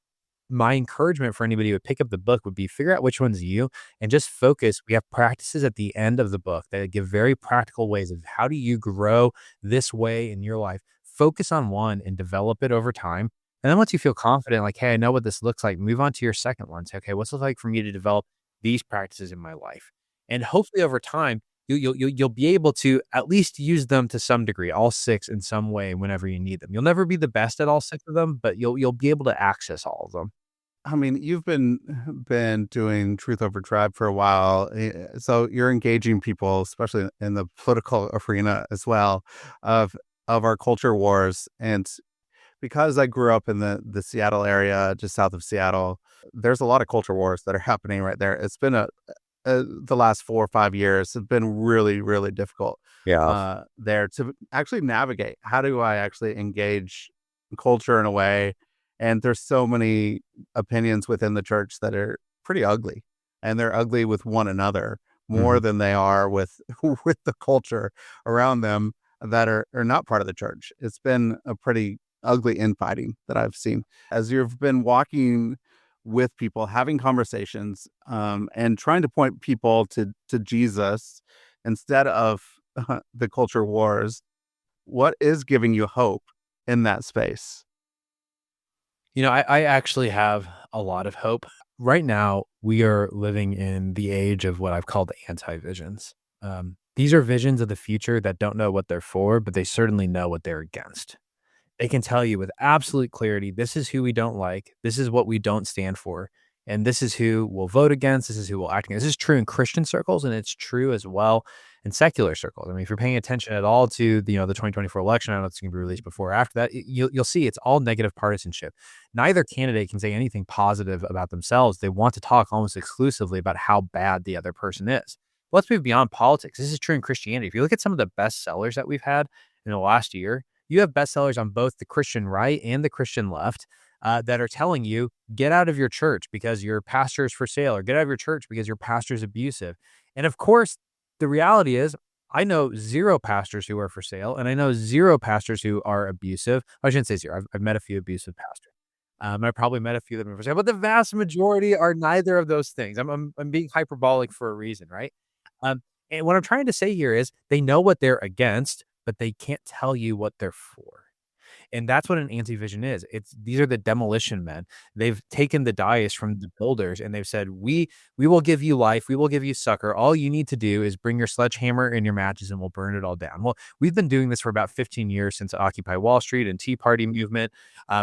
my encouragement for anybody who would pick up the book would be figure out which one's you and just focus. We have practices at the end of the book that give very practical ways of how do you grow this way in your life. Focus on one and develop it over time. And then once you feel confident, like, hey, I know what this looks like, move on to your second one. Say, okay, what's it like for me to develop these practices in my life? And hopefully over time, you'll be able to at least use them to some degree, all 6 in some way whenever you need them. You'll never be the best at all 6 of them, but you'll be able to access all of them. I mean, you've been doing Truth Over Tribe for a while, so you're engaging people, especially in the political arena as well, of our culture wars. And because I grew up in the Seattle area, just south of Seattle, there's a lot of culture wars that are happening right there. It's been the last 4 or 5 years have been really, really difficult Yeah. there to actually navigate. How do I actually engage culture in a way? And there's so many opinions within the church that are pretty ugly, and they're ugly with one another more Mhm. than they are with with the culture around them that are not part of the church. It's been a pretty ugly infighting that I've seen as you've been walking with people, having conversations, and trying to point people to Jesus instead of the culture wars. What is giving you hope in that space? I actually have a lot of hope. Right now, we are living in the age of what I've called anti-visions. These are visions of the future that don't know what they're for, but they certainly know what they're against. They can tell you with absolute clarity, this is who we don't like, this is what we don't stand for, and this is who we'll vote against, this is who we'll act against. This is true in Christian circles, and it's true as well in secular circles. I mean, if you're paying attention at all to the 2024 election, I don't know if it's going to be released before or after that. You'll see it's all negative partisanship. Neither candidate can say anything positive about themselves. They want to talk almost exclusively about how bad the other person is. Let's move beyond politics. This is true in Christianity. If you look at some of the best sellers that we've had in the last year, you have bestsellers on both the Christian right and the Christian left that are telling you, get out of your church because your pastor is for sale, or get out of your church because your pastor is abusive. And of course, the reality is, I know zero pastors who are for sale, and I know zero pastors who are abusive. I shouldn't say zero. I've met a few abusive pastors. I probably met a few that are for sale, but the vast majority are neither of those things. I'm being hyperbolic for a reason, right? Um, and what I'm trying to say here is they know what they're against, but they can't tell you what they're for. And that's what an anti-vision is. These are the demolition men. They've taken the dais from the builders and they've said, we will give you life, we will give you succor. All you need to do is bring your sledgehammer and your matches and we'll burn it all down. Well, we've been doing this for about 15 years since Occupy Wall Street and Tea Party movement.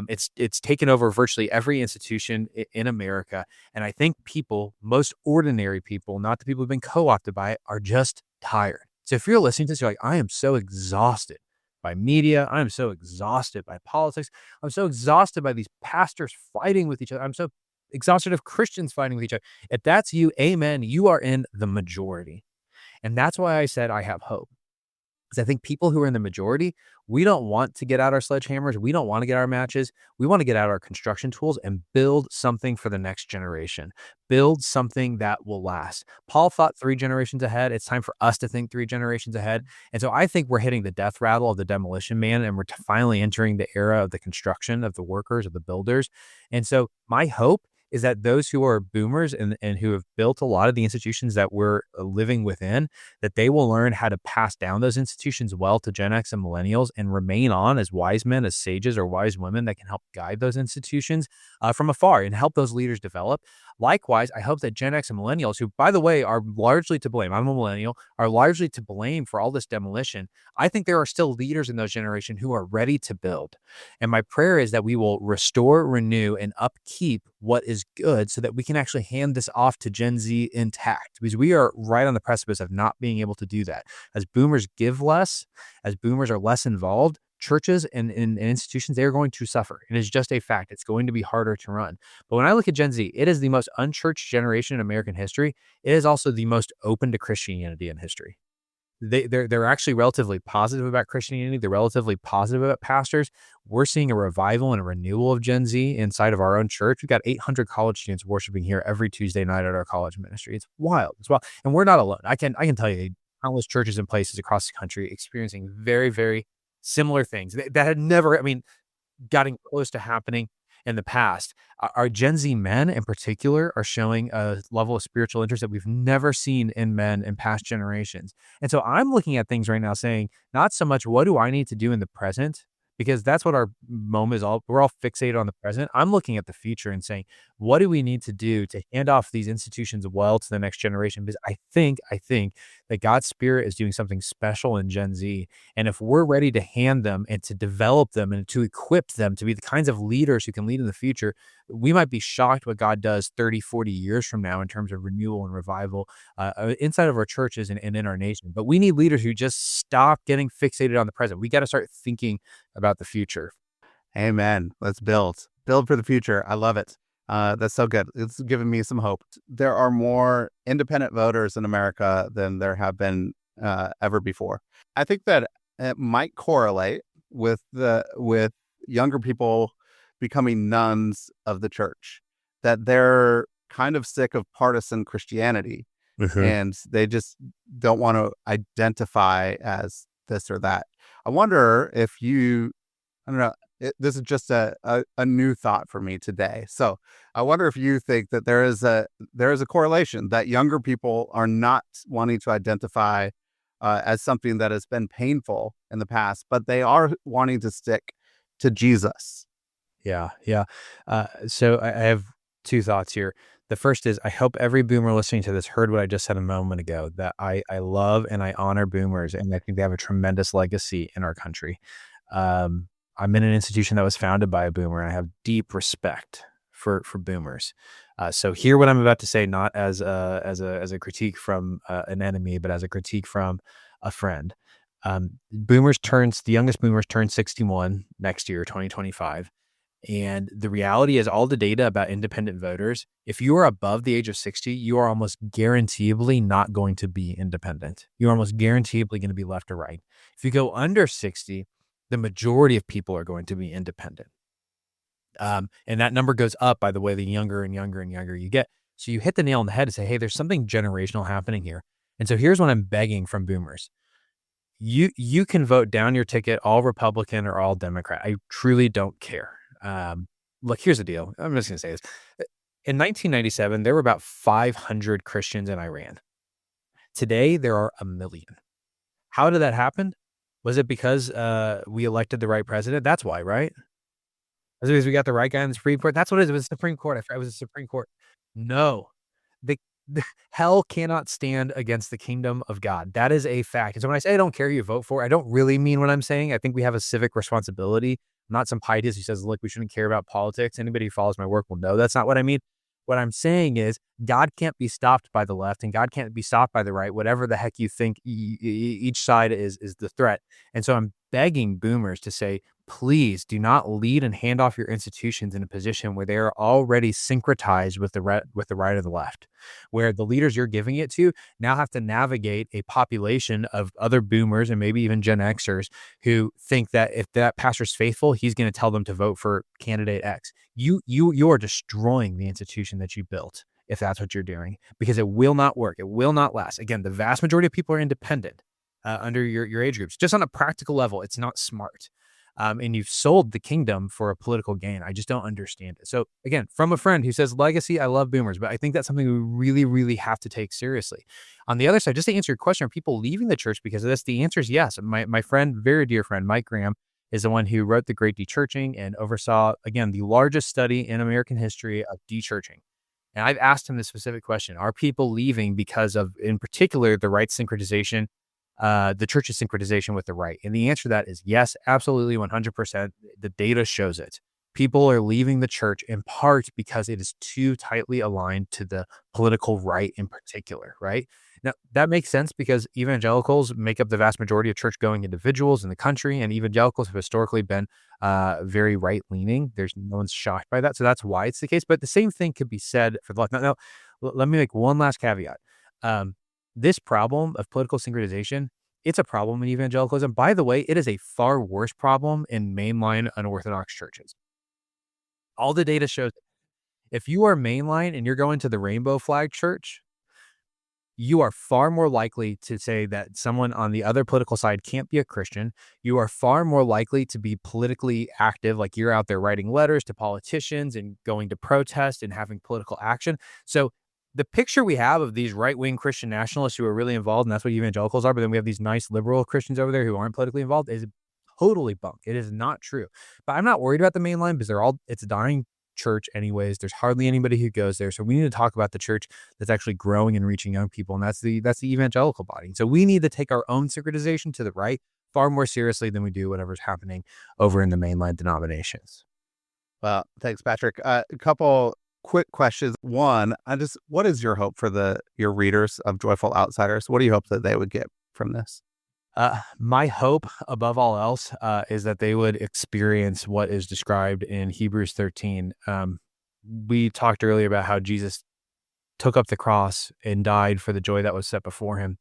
It's taken over virtually every institution in America. And I think people, most ordinary people, not the people who've been co-opted by it, are just tired. So if you're listening to this, you're like, I am so exhausted by media. I'm so exhausted by politics. I'm so exhausted by these pastors fighting with each other. I'm so exhausted of Christians fighting with each other. If that's you, amen. You are in the majority. And that's why I said I have hope. I think people who are in the majority, we don't want to get out our sledgehammers. We don't want to get our matches. We want to get out our construction tools and build something for the next generation. Build something that will last. Paul thought 3 generations ahead. It's time for us to think 3 generations ahead. And so I think we're hitting the death rattle of the demolition man, and we're finally entering the era of the construction, of the workers, of the builders. And so my hope is that those who are boomers and who have built a lot of the institutions that we're living within, that they will learn how to pass down those institutions well to Gen X and millennials and remain on as wise men, as sages or wise women that can help guide those institutions from afar and help those leaders develop. Likewise, I hope that Gen X and millennials, who, by the way, are largely to blame, I'm a millennial, are largely to blame for all this demolition. I think there are still leaders in those generations who are ready to build. And my prayer is that we will restore, renew, and upkeep what is good so that we can actually hand this off to Gen Z intact, because we are right on the precipice of not being able to do that. As boomers give less, as boomers are less involved, churches and institutions, they are going to suffer. It is just a fact. It's going to be harder to run. But when I look at Gen Z, it is the most unchurched generation in American history. It is also the most open to Christianity in history. They're actually relatively positive about Christianity. They're relatively positive about pastors. We're seeing a revival and a renewal of Gen Z inside of our own church. We've got 800 college students worshiping here every Tuesday night at our college ministry. It's wild as well. And we're not alone. I can tell you countless churches and places across the country experiencing very, very similar things that had never, gotten close to happening in the past. Our Gen Z men in particular are showing a level of spiritual interest that we've never seen in men in past generations. And so I'm looking at things right now saying, not so much what do I need to do in the present, because that's what our moment is all. We're all fixated on the present. I'm looking at the future and saying, what do we need to do to hand off these institutions well to the next generation? Because I think that God's Spirit is doing something special in Gen Z. And if we're ready to hand them and to develop them and to equip them to be the kinds of leaders who can lead in the future, we might be shocked what God does 30, 40 years from now in terms of renewal and revival inside of our churches and in our nation. But we need leaders who just stop getting fixated on the present. We got to start thinking about the future. Amen. Let's build. Build for the future. I love it. That's so good. It's given me some hope. There are more independent voters in America than there have been ever before. I think that it might correlate with younger people becoming nuns of the church, that they're kind of sick of partisan Christianity and they just don't want to identify as this or that. I wonder if I don't know, this is just a new thought for me today. So I wonder if you think that there is a correlation that younger people are not wanting to identify as something that has been painful in the past, but they are wanting to stick to Jesus. Yeah, yeah. So I have 2 thoughts here. The first is I hope every boomer listening to this heard what I just said a moment ago, that I love and I honor boomers, and I think they have a tremendous legacy in our country. I'm in an institution that was founded by a boomer, and I have deep respect for boomers. So hear what I'm about to say, not as a critique from an enemy, but as a critique from a friend. The youngest boomers turn 61 next year, 2025. And the reality is all the data about independent voters, if you are above the age of 60, you are almost guaranteedly not going to be independent. You're almost guaranteedly going to be left or right. If you go under 60, the majority of people are going to be independent. And that number goes up, by the way, the younger and younger and younger you get. So you hit the nail on the head and say, hey, there's something generational happening here. And so here's what I'm begging from boomers. You can vote down your ticket, all Republican or all Democrat. I truly don't care. Look, here's the deal. I'm just going to say this. In 1997, there were about 500 Christians in Iran. Today, there are 1 million. How did that happen? Was it because we elected the right president? That's why, right? Was it because we got the right guy in the Supreme Court? That's what it is. It was the Supreme Court. It was the Supreme Court. No. The hell cannot stand against the kingdom of God. That is a fact. And so when I say I don't care who you vote for, I don't really mean what I'm saying. I think we have a civic responsibility. I'm not some pietist who says, look, we shouldn't care about politics. Anybody who follows my work will know that's not what I mean. What I'm saying is God can't be stopped by the left and God can't be stopped by the right, whatever the heck you think each side is the threat. And so I'm begging boomers to say, please do not lead and hand off your institutions in a position where they are already syncretized with with the right or the left, where the leaders you're giving it to now have to navigate a population of other boomers and maybe even Gen Xers who think that if that pastor's faithful, he's going to tell them to vote for candidate X. You are destroying the institution that you built if that's what you're doing, because it will not work. It will not last. Again, the vast majority of people are independent under your age groups. Just on a practical level, it's not smart. And you've sold the kingdom for a political gain. I just don't understand it. So again, from a friend who says legacy, I love boomers, but I think that's something we really, really have to take seriously. On the other side, just to answer your question, are people leaving the church because of this? The answer is yes. My friend, very dear friend, Mike Graham, is the one who wrote The Great Dechurching and oversaw, again, the largest study in American history of dechurching. And I've asked him this specific question: are people leaving because of, in particular, the right syncretization, the church's syncretization with the right? And the answer to that is yes, absolutely, 100%. The data shows it. People are leaving the church in part because it is too tightly aligned to the political right in particular, right? Now, that makes sense because evangelicals make up the vast majority of church-going individuals in the country, and evangelicals have historically been very right-leaning. There's no one's shocked by that, so that's why it's the case. But the same thing could be said for the left. Now, let me make one last caveat. This problem of political syncretization, it's a problem in evangelicalism. By the way, it is a far worse problem in mainline unorthodox churches. All the data shows if you are mainline and you're going to the rainbow flag church, you are far more likely to say that someone on the other political side can't be a Christian. You are far more likely to be politically active, like you're out there writing letters to politicians and going to protest and having political action. So the picture we have of these right-wing Christian nationalists who are really involved, and that's what evangelicals are, but then we have these nice liberal Christians over there who aren't politically involved, is totally bunk. It is not true. But I'm not worried about the main line because it's a dying church anyways. There's hardly anybody who goes there. So we need to talk about the church that's actually growing and reaching young people. And that's the evangelical body. So we need to take our own syncretization to the right far more seriously than we do whatever's happening over in the mainline denominations. Well, thanks, Patrick. A couple quick questions. One, what is your hope for your readers of Joyful Outsiders? What do you hope that they would get from this? My hope above all else is that they would experience what is described in Hebrews 13. We talked earlier about how Jesus took up the cross and died for the joy that was set before him.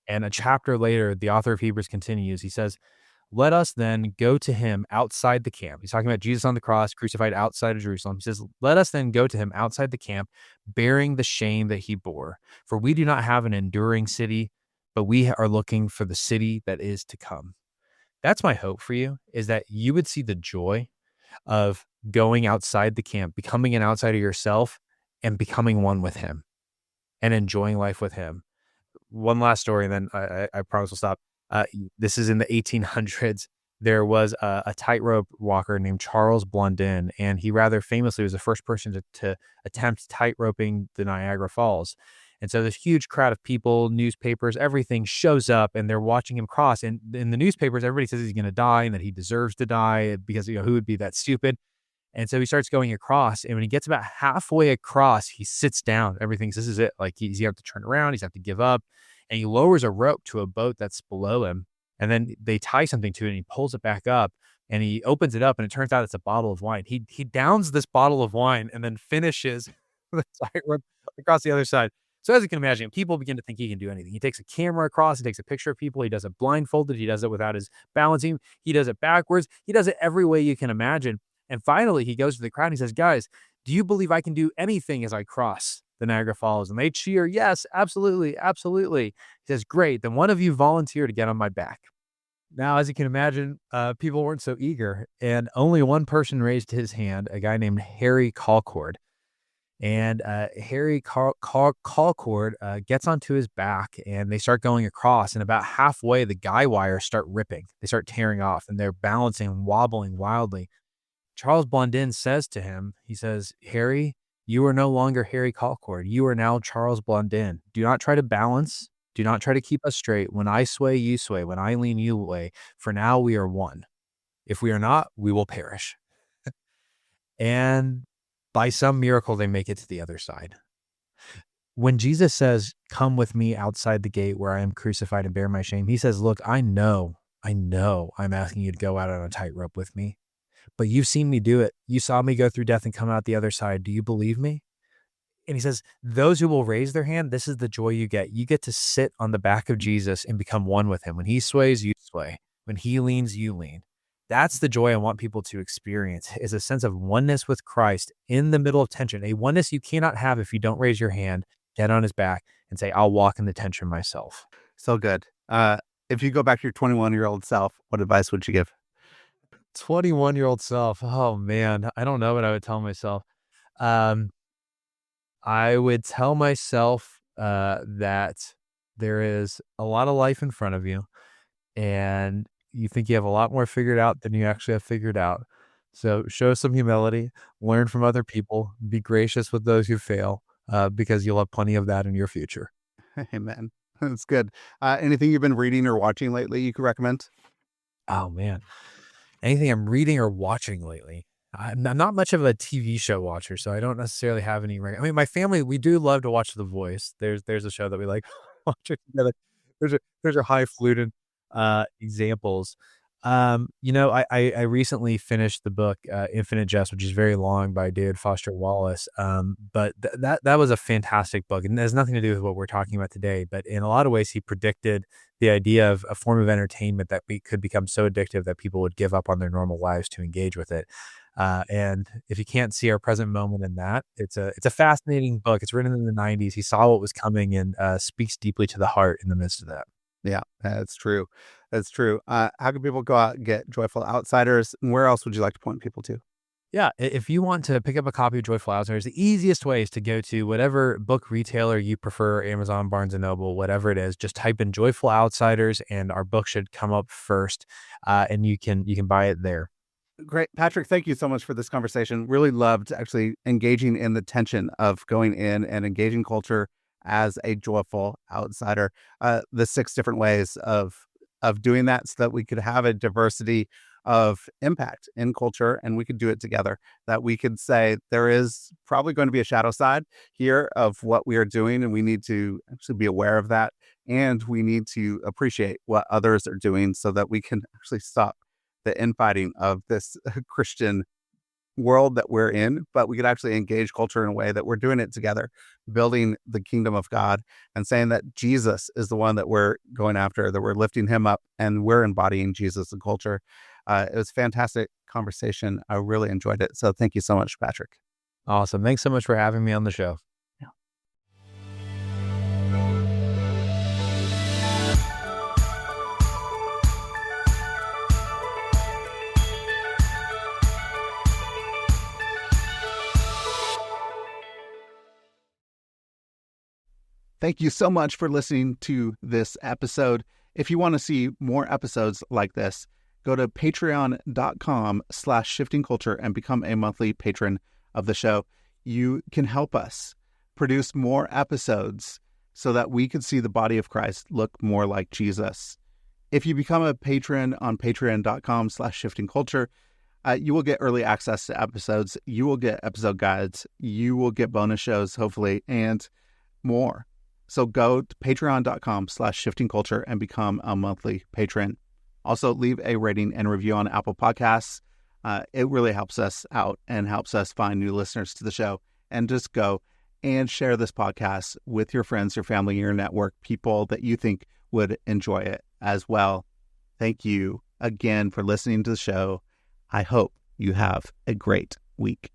And a chapter later, the author of Hebrews continues. He says, let us then go to him outside the camp. He's talking about Jesus on the cross, crucified outside of Jerusalem. He says, let us then go to him outside the camp, bearing the shame that he bore. For we do not have an enduring city, but we are looking for the city that is to come. That's my hope for you, is that you would see the joy of going outside the camp, becoming an outsider yourself, and becoming one with him and enjoying life with him. One last story, and then I promise we'll stop. This is in the 1800s. There was a tightrope walker named Charles Blondin, and he rather famously was the first person to attempt tightroping the Niagara Falls. And so this huge crowd of people, newspapers, everything shows up, and they're watching him cross. And in the newspapers, everybody says he's going to die and that he deserves to die because, who would be that stupid? And so he starts going across, and when he gets about halfway across, he sits down. Everybody thinks this is it. Like he's have to turn around, he's have to give up, and he lowers a rope to a boat that's below him, and then they tie something to it, and he pulls it back up, and he opens it up, and it turns out it's a bottle of wine. He downs this bottle of wine and then finishes the tightrope across the other side. So as you can imagine, people begin to think he can do anything. He takes a camera across, he takes a picture of people, he does it blindfolded, he does it without his balancing, he does it backwards, he does it every way you can imagine. And finally, he goes to the crowd and he says, guys, do you believe I can do anything as I cross the Niagara Falls? And they cheer, yes, absolutely, absolutely. He says, great, then one of you volunteer to get on my back. Now, as you can imagine, people weren't so eager, and only one person raised his hand, a guy named Harry Colcord. And Harry Colcord gets onto his back, and they start going across, and about halfway, the guy wires start ripping. They start tearing off, and they're balancing and wobbling wildly. Charles Blondin says to him, he says, Harry, you are no longer Harry Colcord. You are now Charles Blondin. Do not try to balance. Do not try to keep us straight. When I sway, you sway. When I lean, you weigh. For now, we are one. If we are not, we will perish. And by some miracle, they make it to the other side. When Jesus says, come with me outside the gate where I am crucified and bear my shame, he says, look, I know I know I'm asking you to go out on a tightrope with me, but you've seen me do it. You saw me go through death and come out the other side. Do you believe me?" And he says, "Those who will raise their hand, this is the joy you get. You get to sit on the back of Jesus and become one with him. When he sways, you sway. When he leans, you lean." That's the joy I want people to experience, is a sense of oneness with Christ in the middle of tension, a oneness you cannot have if you don't raise your hand, get on his back, and say, "I'll walk in the tension myself." So good. If you go back to your 21-year-old self, what advice would you give? 21-year-old self. Oh man, I don't know what I would tell myself. Um, I would tell myself that there is a lot of life in front of you, and you think you have a lot more figured out than you actually have figured out. So show some humility, learn from other people, be gracious with those who fail, because you'll have plenty of that in your future. Amen. That's good. Anything you've been reading or watching lately you could recommend? Oh man, anything I'm reading or watching lately? I'm not much of a TV show watcher, so I don't necessarily have any. I mean, my family, we do love to watch The Voice. There's a show that we like watching together. There's a highfalutin examples. I recently finished the book Infinite Jest, which is very long, by David Foster Wallace. But that was a fantastic book, and it has nothing to do with what we're talking about today. But in a lot of ways, he predicted the idea of a form of entertainment that we could become so addictive that people would give up on their normal lives to engage with it. And if you can't see our present moment in that, it's a fascinating book. It's written in the '90s. He saw what was coming and speaks deeply to the heart in the midst of that. Yeah, that's true. That's true. How can people go out and get Joyful Outsiders? And where else would you like to point people to? Yeah, if you want to pick up a copy of Joyful Outsiders, the easiest way is to go to whatever book retailer you prefer, Amazon, Barnes and Noble, whatever it is. Just type in Joyful Outsiders, and our book should come up first, and you can buy it there. Great. Patrick, thank you so much for this conversation. Really loved actually engaging in the tension of going in and engaging culture as a joyful outsider. The 6 different ways of doing that so that we could have a diversity of impact in culture and we could do it together. That we could say there is probably going to be a shadow side here of what we are doing, and we need to actually be aware of that. And we need to appreciate what others are doing so that we can actually stop the infighting of this Christian world that we're in, but we could actually engage culture in a way that we're doing it together, building the kingdom of God and saying that Jesus is the one that we're going after, that we're lifting him up and we're embodying Jesus in culture. It was a fantastic conversation. I really enjoyed it. So thank you so much, Patrick. Awesome. Thanks so much for having me on the show. Thank you so much for listening to this episode. If you want to see more episodes like this, go to patreon.com/shiftingculture and become a monthly patron of the show. You can help us produce more episodes so that we can see the body of Christ look more like Jesus. If you become a patron on patreon.com/shiftingculture, you will get early access to episodes. You will get episode guides. You will get bonus shows, hopefully, and more. So go to patreon.com/shiftingculture and become a monthly patron. Also, leave a rating and review on Apple Podcasts. It really helps us out and helps us find new listeners to the show. And just go and share this podcast with your friends, your family, your network, people that you think would enjoy it as well. Thank you again for listening to the show. I hope you have a great week.